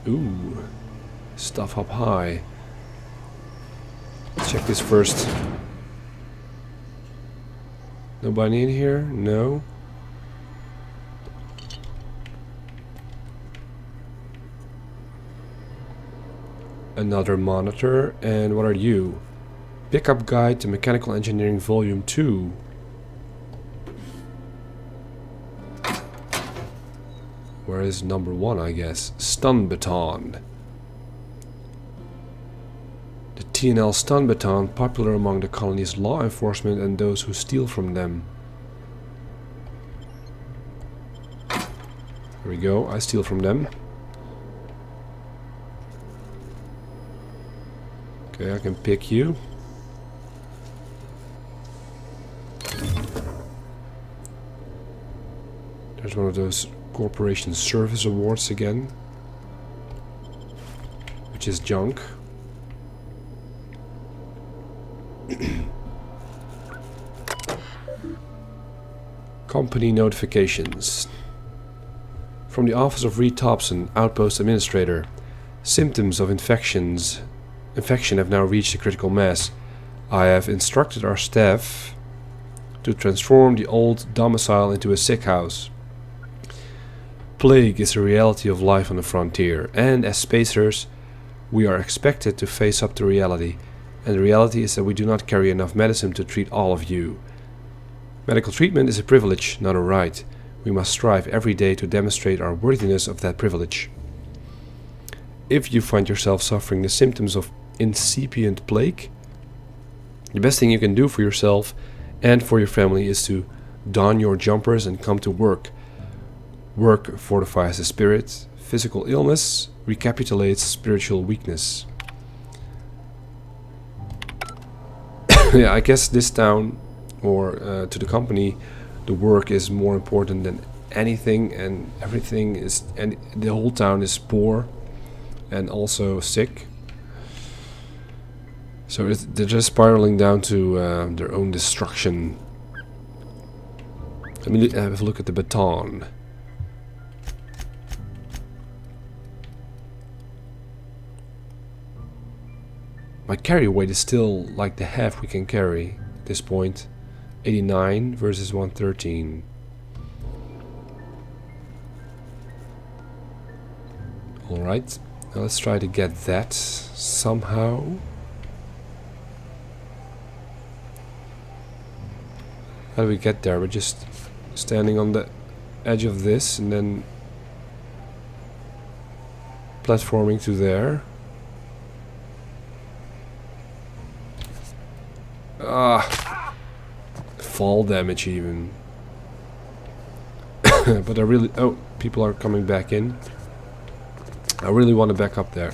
Ooh. Stuff up high. Let's check this first. Nobody in here? No. Another monitor. And what are you? Pickup Guide to Mechanical Engineering Volume 2. Where is number 1, I guess? Stun baton. The TNL stun baton, popular among the colony's law enforcement and those who steal from them. Here we go, I steal from them. Okay, I can pick you. There's one of those corporation service awards again, which is junk. Company notifications. From the office of Reed Tobson, Outpost Administrator. Symptoms of infection have now reached a critical mass. I have instructed our staff to transform the old domicile into a sick house. Plague is a reality of life on the frontier, and as spacers, we are expected to face up to reality. And the reality is that we do not carry enough medicine to treat all of you. Medical treatment is a privilege, not a right. We must strive every day to demonstrate our worthiness of that privilege. If you find yourself suffering the symptoms of incipient plague, the best thing you can do for yourself and for your family is to don your jumpers and come to work. Work fortifies the spirit. Physical illness recapitulates spiritual weakness. Yeah, I guess this town, or to the company, the work is more important than anything, and everything is, and the whole town is poor and also sick. So they're just spiraling down to their own destruction. Let me have a look at the baton. My carry weight is still like the half we can carry at this point. 89 versus 113. Alright, now let's try to get that somehow. How do we get there? We're just standing on the edge of this and then platforming to there. Fall damage even. But I really... Oh, people are coming back in. I really want to back up there.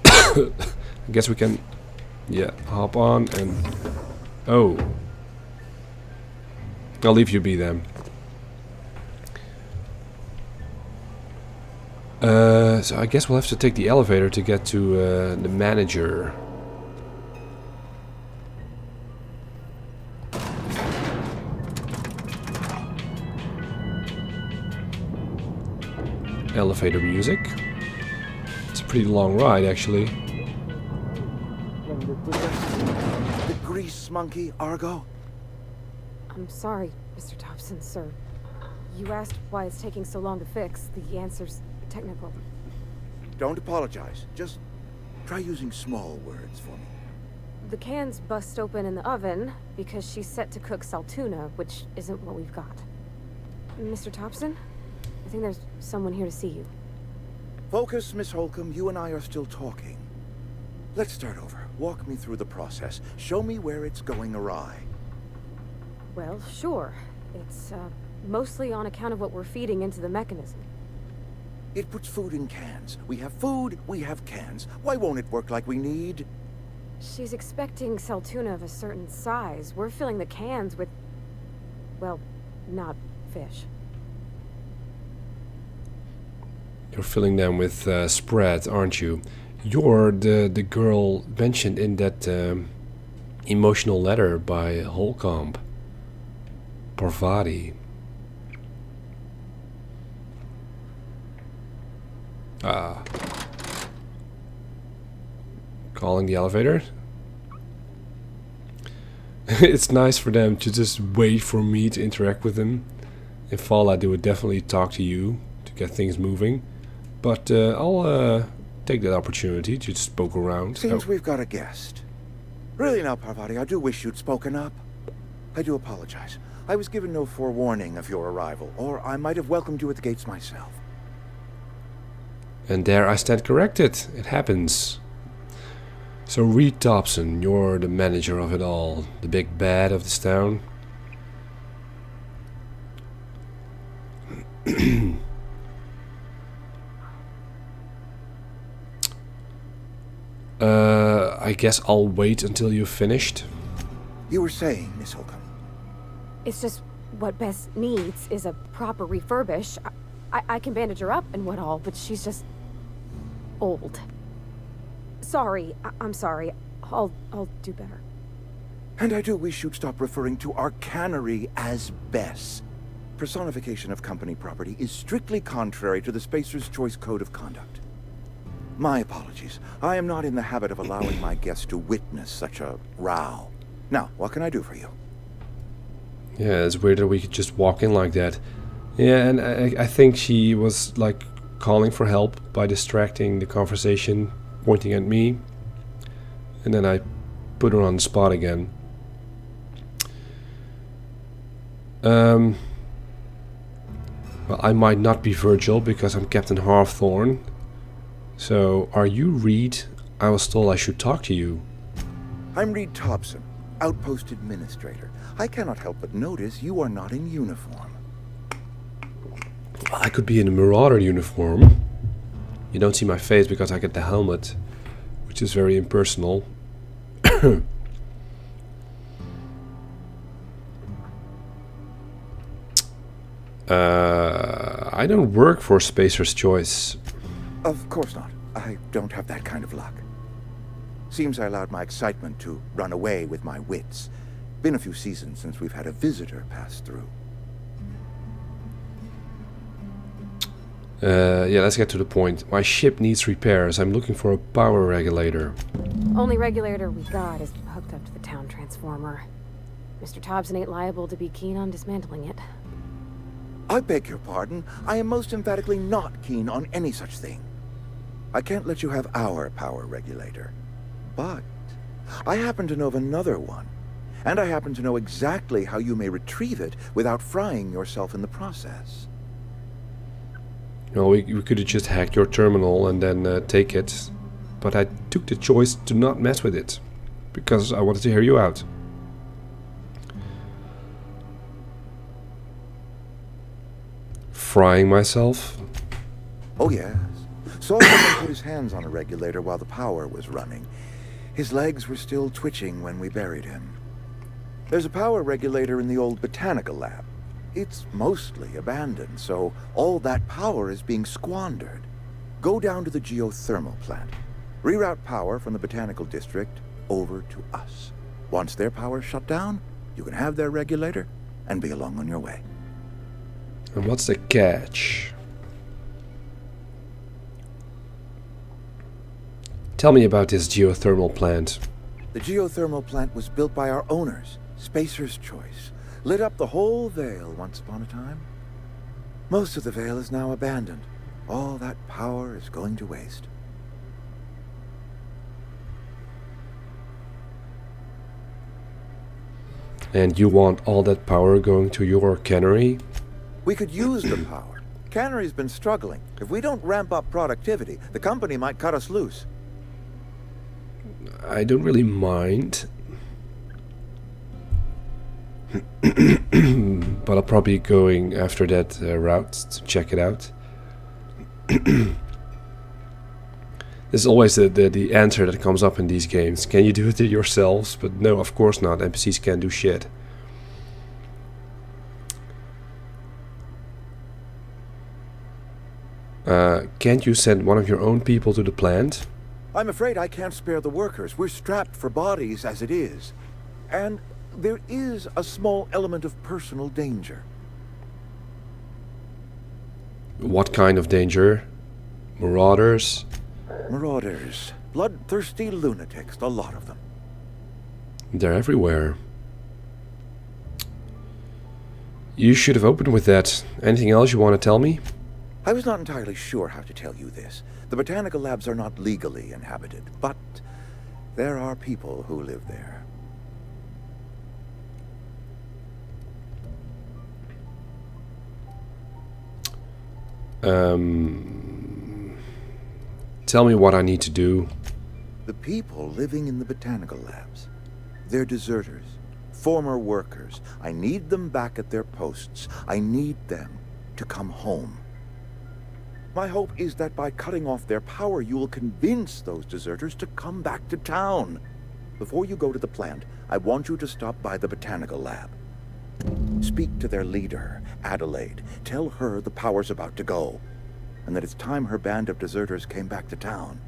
I guess we can... Yeah, hop on and... Oh. I'll leave you be then. So I guess we'll have to take the elevator to get to the manager. Elevator music. It's a pretty long ride, actually. The grease monkey, Argo? I'm sorry, Mr. Tobson, sir. You asked why it's taking so long to fix. The answer's technical. Don't apologize. Just try using small words for me. The cans bust open in the oven because she's set to cook Saltuna, which isn't what we've got. Mr. Tobson? I think there's someone here to see you. Focus, Miss Holcomb. You and I are still talking. Let's start over. Walk me through the process. Show me where it's going awry. Well, sure. It's, mostly on account of what we're feeding into the mechanism. It puts food in cans. We have food, we have cans. Why won't it work like we need? She's expecting Saltuna of a certain size. We're filling the cans with... well, not fish. You're filling them with spread, aren't you? You're the girl mentioned in that emotional letter by Holcomb. Parvati. Calling the elevator. It's nice for them to just wait for me to interact with them. In Fallout they would definitely talk to you to get things moving. But I'll take that opportunity to just poke around. Seems we've got a guest. Really now, Parvati, I do wish you'd spoken up. I do apologize. I was given no forewarning of your arrival, or I might have welcomed you at the gates myself. And there I stand corrected. It happens. So Reed Tobson, you're the manager of it all, the big bad of this town. I guess I'll wait until you've finished. You were saying, Miss Holcomb. It's just what Bess needs is a proper refurbish. I can bandage her up and what all, but she's just old. Sorry, I'm sorry. I'll do better. And I do wish you'd stop referring to our cannery as Bess. Personification of company property is strictly contrary to the Spacer's Choice Code of Conduct. My apologies. I am not in the habit of allowing my guests to witness such a row. Now, what can I do for you? Yeah, it's weird that we could just walk in like that. Yeah, and I think she was like calling for help by distracting the conversation, pointing at me. And then I put her on the spot again. Well, I might not be Virgil because I'm Captain Hawthorne. So, are you Reed? I was told I should talk to you. I'm Reed Tobson, Outpost Administrator. I cannot help but notice you are not in uniform. Well, I could be in a Marauder uniform. You don't see my face because I get the helmet, which is very impersonal. I don't work for Spacer's Choice. Of course not. I don't have that kind of luck. Seems I allowed my excitement to run away with my wits. Been a few seasons since we've had a visitor pass through. Yeah, let's get to the point. My ship needs repairs. I'm looking for a power regulator. Only regulator we got is hooked up to the town transformer. Mr. Tobson ain't liable to be keen on dismantling it. I beg your pardon. I am most emphatically not keen on any such thing. I can't let you have our power regulator. But I happen to know of another one. And I happen to know exactly how you may retrieve it without frying yourself in the process. No, we could have just hacked your terminal and then take it. But I took the choice to not mess with it. Because I wanted to hear you out. Frying myself? Oh yes. Saw someone put his hands on a regulator while the power was running. His legs were still twitching when we buried him. There's a power regulator in the old botanical lab. It's mostly abandoned, so all that power is being squandered. Go down to the geothermal plant. Reroute power from the botanical district over to us. Once their power's shut down, you can have their regulator and be along on your way. And what's the catch? Tell me about this geothermal plant. The geothermal plant was built by our owners, Spacer's Choice. Lit up the whole Vale once upon a time. Most of the Vale is now abandoned. All that power is going to waste. And you want all that power going to your cannery? We could use the power. Cannery's been struggling. If we don't ramp up productivity, the company might cut us loose. I don't really mind. But I'll probably be going after that route to check it out. This is always the answer that comes up in these games. Can you do it yourselves? But no, of course not. NPCs can't do shit. Can't you send one of your own people to the plant? I'm afraid I can't spare the workers. We're strapped for bodies as it is. And there is a small element of personal danger. What kind of danger? Marauders. Marauders. Bloodthirsty lunatics, a lot of them. They're everywhere. You should have opened with that. Anything else you want to tell me? I was not entirely sure how to tell you this. The botanical labs are not legally inhabited, but there are people who live there. Tell me what I need to do. The people living in the botanical labs. They're deserters, former workers. I need them back at their posts. I need them to come home. My hope is that by cutting off their power, you will convince those deserters to come back to town. Before you go to the plant, I want you to stop by the botanical lab. Speak to their leader, Adelaide. Tell her the power's about to go, and that it's time her band of deserters came back to town.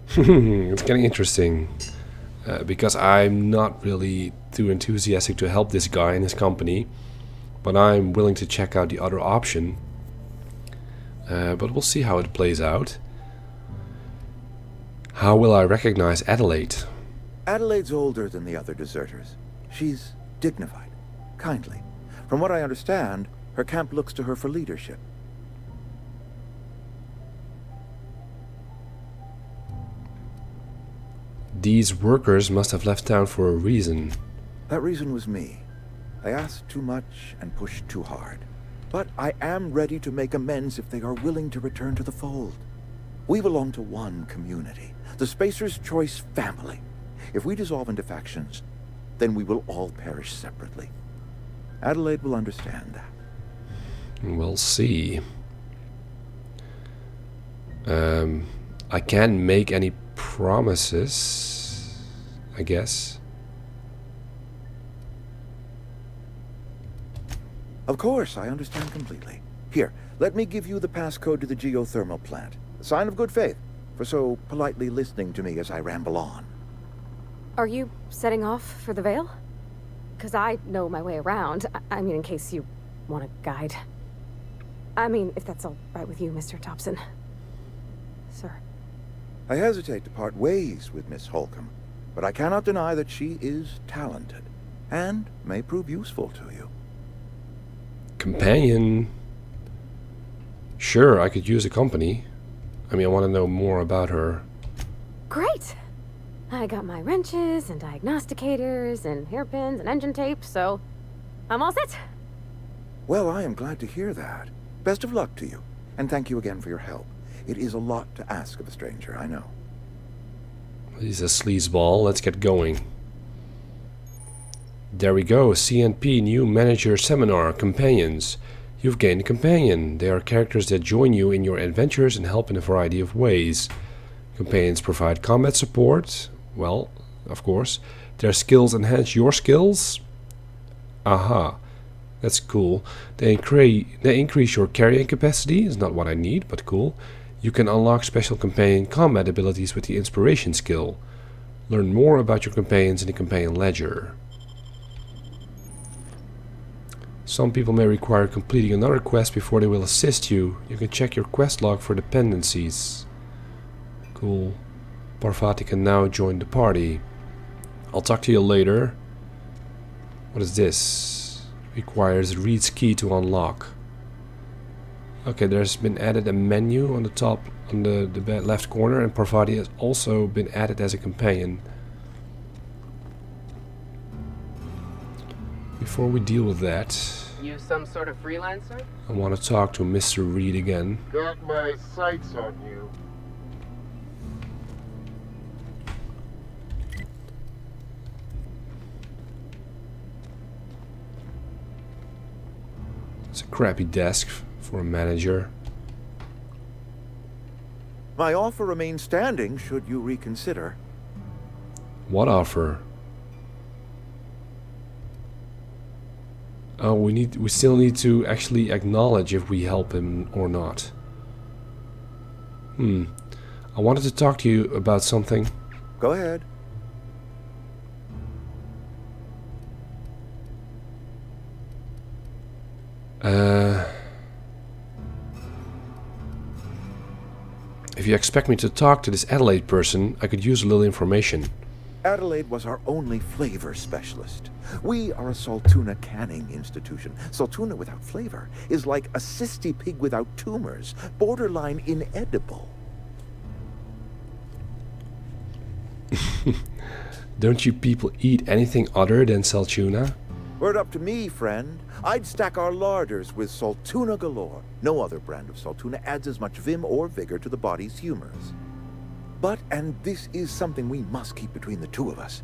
It's getting interesting. Because I'm not really too enthusiastic to help this guy and his company. But I'm willing to check out the other option. But we'll see how it plays out. How will I recognize Adelaide? Adelaide's older than the other deserters. She's dignified, kindly. From what I understand, her camp looks to her for leadership. These workers must have left town for a reason. That reason was me. I asked too much and pushed too hard. But I am ready to make amends if they are willing to return to the fold. We belong to one community, the Spacer's Choice family. If we dissolve into factions, then we will all perish separately. Adelaide will understand that. We'll see. I can't make any promises, I guess. Of course, I understand completely. Here, let me give you the passcode to the geothermal plant. A sign of good faith for so politely listening to me as I ramble on. Are you setting off for the Vale? Because I know my way around. I mean, in case you want a guide. I mean, if that's all right with you, Mr. Tobson. Sir. I hesitate to part ways with Miss Holcomb, but I cannot deny that she is talented and may prove useful to you. Companion. Sure, I could use a company. I mean, I want to know more about her. Great! I got my wrenches and diagnosticators and hairpins and engine tape, so I'm all set. Well, I am glad to hear that. Best of luck to you, and thank you again for your help. It is a lot to ask of a stranger, I know. He's a sleazeball. Let's get going. There we go. CNP New Manager Seminar. Companions. You've gained a companion. They are characters that join you in your adventures and help in a variety of ways. Companions provide combat support. Well, of course. Their skills enhance your skills. Aha. That's cool. They increase your carrying capacity. Is not what I need, but cool. You can unlock special companion combat abilities with the Inspiration skill. Learn more about your companions in the Companion Ledger. Some people may require completing another quest before they will assist you. You can check your quest log for dependencies. Cool. Parvati can now join the party. I'll talk to you later. What is this? Requires Reed's key to unlock. Okay, there's been added a menu on the top, on the left corner, and Parvati has also been added as a companion. Before we deal with that, You some sort of freelancer? I want to talk to Mr. Reed again. Got my sights on you. It's a crappy desk for a manager. My offer remains standing should you reconsider. What offer? Oh, we still need to actually acknowledge if we help him or not. I wanted to talk to you about something. Go ahead. If you expect me to talk to this Adelaide person, I could use a little information. Adelaide was our only flavor specialist. We are a Saltuna canning institution. Saltuna without flavor is like a cysty pig without tumors, borderline inedible. Don't you people eat anything other than Saltuna? Were it up to me, friend, I'd stack our larders with Saltuna galore. No other brand of Saltuna adds as much vim or vigor to the body's humors. But, and this is something we must keep between the two of us,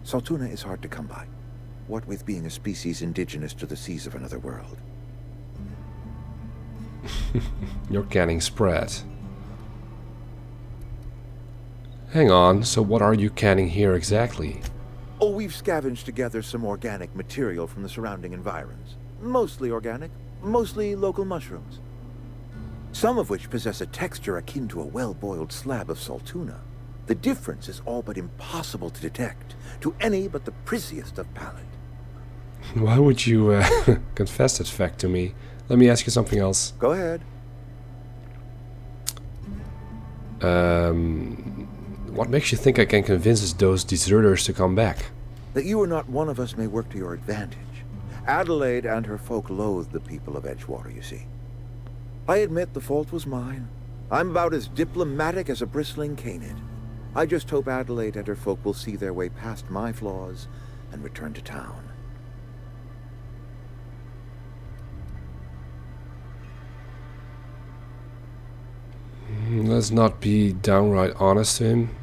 Saltuna is hard to come by. What with being a species indigenous to the seas of another world. You're canning spread. Hang on, so what are you canning here exactly? Oh, we've scavenged together some organic material from the surrounding environs. Mostly organic, mostly local mushrooms. Some of which possess a texture akin to a well-boiled slab of Saltuna. The difference is all but impossible to detect to any but the prissiest of palate. Why would you confess that fact to me? Let me ask you something else. Go ahead. What makes you think I can convince those deserters to come back? That you are not one of us may work to your advantage. Adelaide and her folk loathe the people of Edgewater, you see. I admit the fault was mine. I'm about as diplomatic as a bristling canid. I just hope Adelaide and her folk will see their way past my flaws and return to town. Let's not be downright honest to him.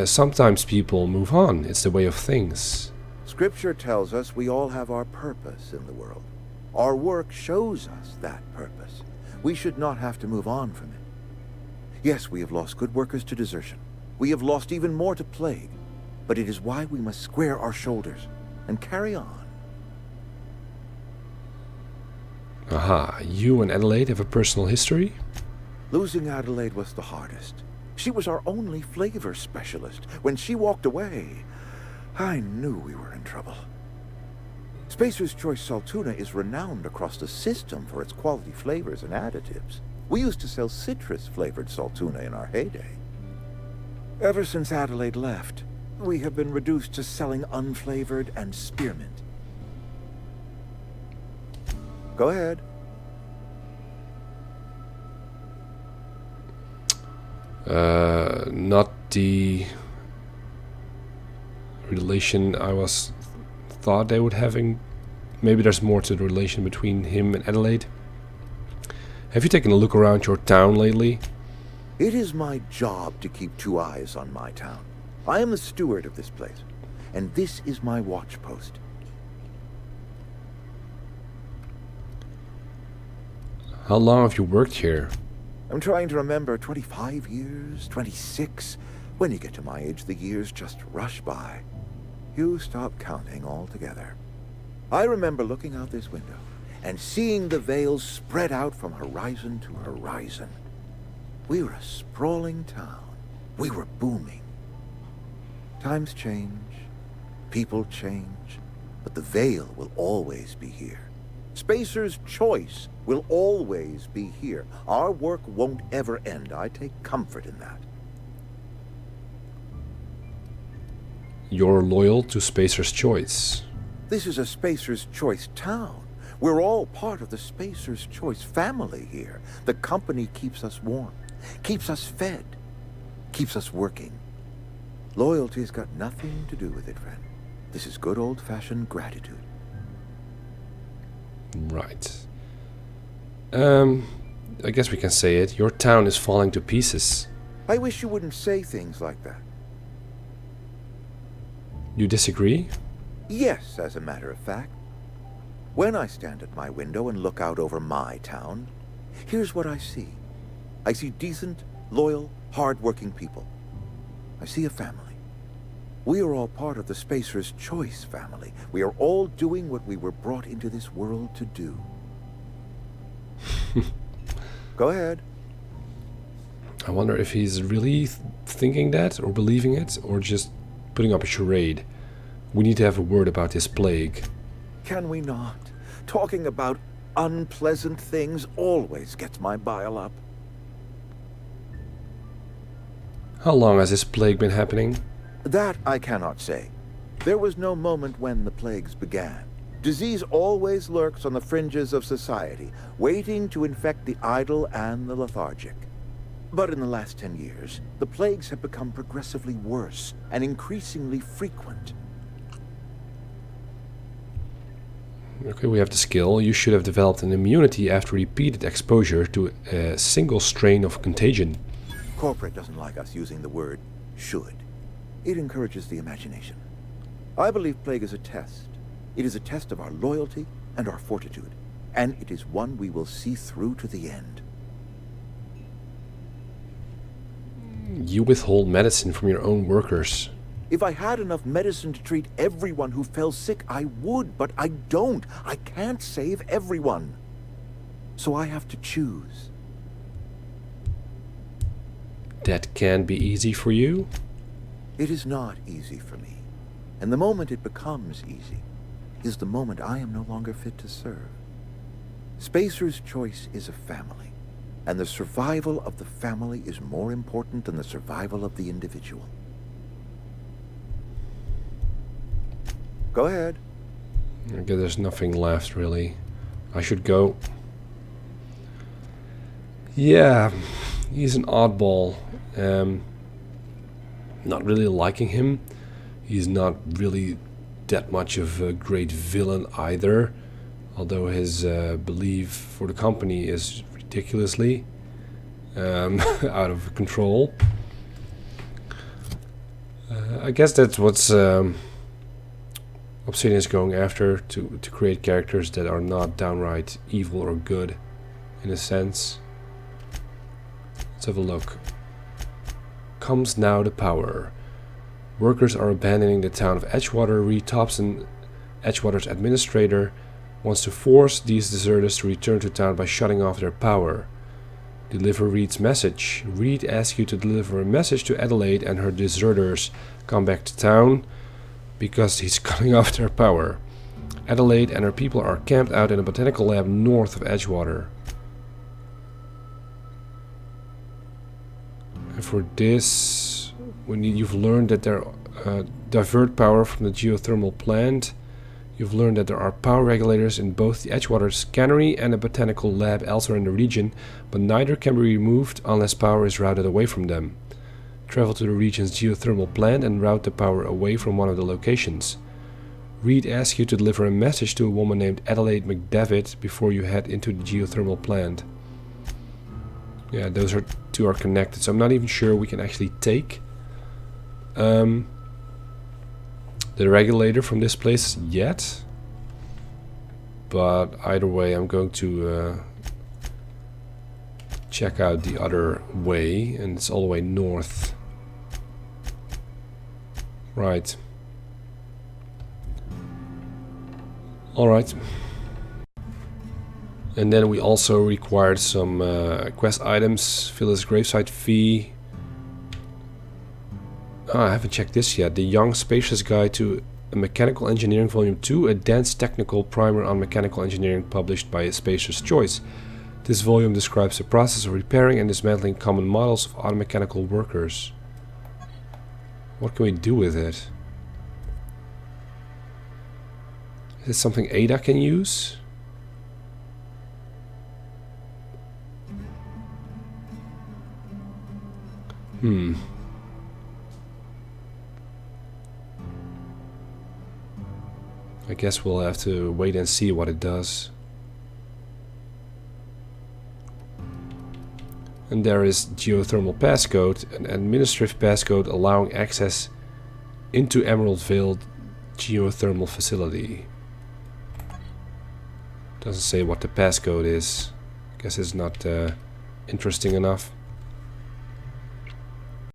Sometimes people move on. It's the way of things. Scripture tells us we all have our purpose in the world. Our work shows us that purpose. We should not have to move on from it. Yes, we have lost good workers to desertion. We have lost even more to plague. But it is why we must square our shoulders and carry on. Aha, you and Adelaide have a personal history? Losing Adelaide was the hardest. She was our only flavor specialist. When she walked away, I knew we were in trouble. Spacer's Choice Saltuna is renowned across the system for its quality flavors and additives. We used to sell citrus-flavored Saltuna in our heyday. Ever since Adelaide left, we have been reduced to selling unflavored and spearmint. Go ahead. Not the relation I thought they would having. Maybe there's more to the relation between him and Adelaide. Have you taken a look around your town lately? It is my job to keep two eyes on my town. I am the steward of this place, and this is my watch post. How long have you worked here? I'm trying to remember 25 years, 26. When you get to my age, the years just rush by. You stop counting altogether. I remember looking out this window and seeing the veils spread out from horizon to horizon. We were a sprawling town. We were booming. Times change, people change, but the veil will always be here. Spacer's Choice will always be here. Our work won't ever end. I take comfort in that. You're loyal to Spacer's Choice. This is a Spacer's Choice town. We're all part of the Spacer's Choice family here. The company keeps us warm, keeps us fed, keeps us working. Loyalty's got nothing to do with it, friend. This is good old-fashioned gratitude. Right. I guess we can say it. Your town is falling to pieces. I wish you wouldn't say things like that. You disagree? Yes, as a matter of fact. When I stand at my window and look out over my town, here's what I see. I see decent, loyal, hard-working people. I see a family. We are all part of the Spacer's Choice family. We are all doing what we were brought into this world to do. Go ahead. I wonder if he's really thinking that, or believing it, or just putting up a charade. We need to have a word about this plague. Can we not? Talking about unpleasant things always gets my bile up. How long has this plague been happening? That I cannot say. There was no moment when the plagues began. Disease always lurks on the fringes of society, waiting to infect the idle and the lethargic. But in the last 10 years, the plagues have become progressively worse and increasingly frequent. Okay, we have the skill. You should have developed an immunity after repeated exposure to a single strain of contagion. Corporate doesn't like us using the word should. It encourages the imagination. I believe plague is a test. It is a test of our loyalty and our fortitude, and it is one we will see through to the end. You withhold medicine from your own workers. If I had enough medicine to treat everyone who fell sick, I would, but I don't. I can't save everyone. So I have to choose. That can be easy for you? It is not easy for me. And the moment it becomes easy is the moment I am no longer fit to serve. Spacer's choice is a family, and the survival of the family is more important than the survival of the individual. Go ahead. Okay, there's nothing left, really. I should go. Yeah, he's an oddball. Not really liking him. He's not really that much of a great villain either, although his belief for the company is ridiculously out of control. I guess that's what's Obsidian is going after, to create characters that are not downright evil or good, in a sense. Let's have a look. Comes now the power. Workers are abandoning the town of Edgewater. Reed Tobson, Edgewater's administrator, wants to force these deserters to return to town by shutting off their power. Deliver Reed's message. Reed asks you to deliver a message to Adelaide and her deserters. Come back to town because he's cutting off their power. Adelaide and her people are camped out in a botanical lab north of Edgewater. And for this, you've learned that there divert power from the geothermal plant. You've learned that there are power regulators in both the Edgewater Cannery and a botanical lab elsewhere in the region, but neither can be removed unless power is routed away from them. Travel to the region's geothermal plant and route the power away from one of the locations. Reed asks you to deliver a message to a woman named Adelaide McDavid before you head into the geothermal plant. Yeah, those two are connected, so I'm not even sure we can actually take the regulator from this place yet. But either way, I'm going to check out the other way, and it's all the way north. Right. Alright. And then we also required some quest items. Phyllis gravesite fee. I haven't checked this yet. The Young Spacious Guide to Mechanical Engineering Volume 2, a dense technical primer on mechanical engineering published by Spacer's Choice. This volume describes the process of repairing and dismantling common models of automechanical workers. What can we do with it? Is it something Ada can use? I guess we'll have to wait and see what it does. And there is geothermal passcode, an administrative passcode allowing access into Emerald Vale geothermal facility. Doesn't say what the passcode is. I guess it's not interesting enough.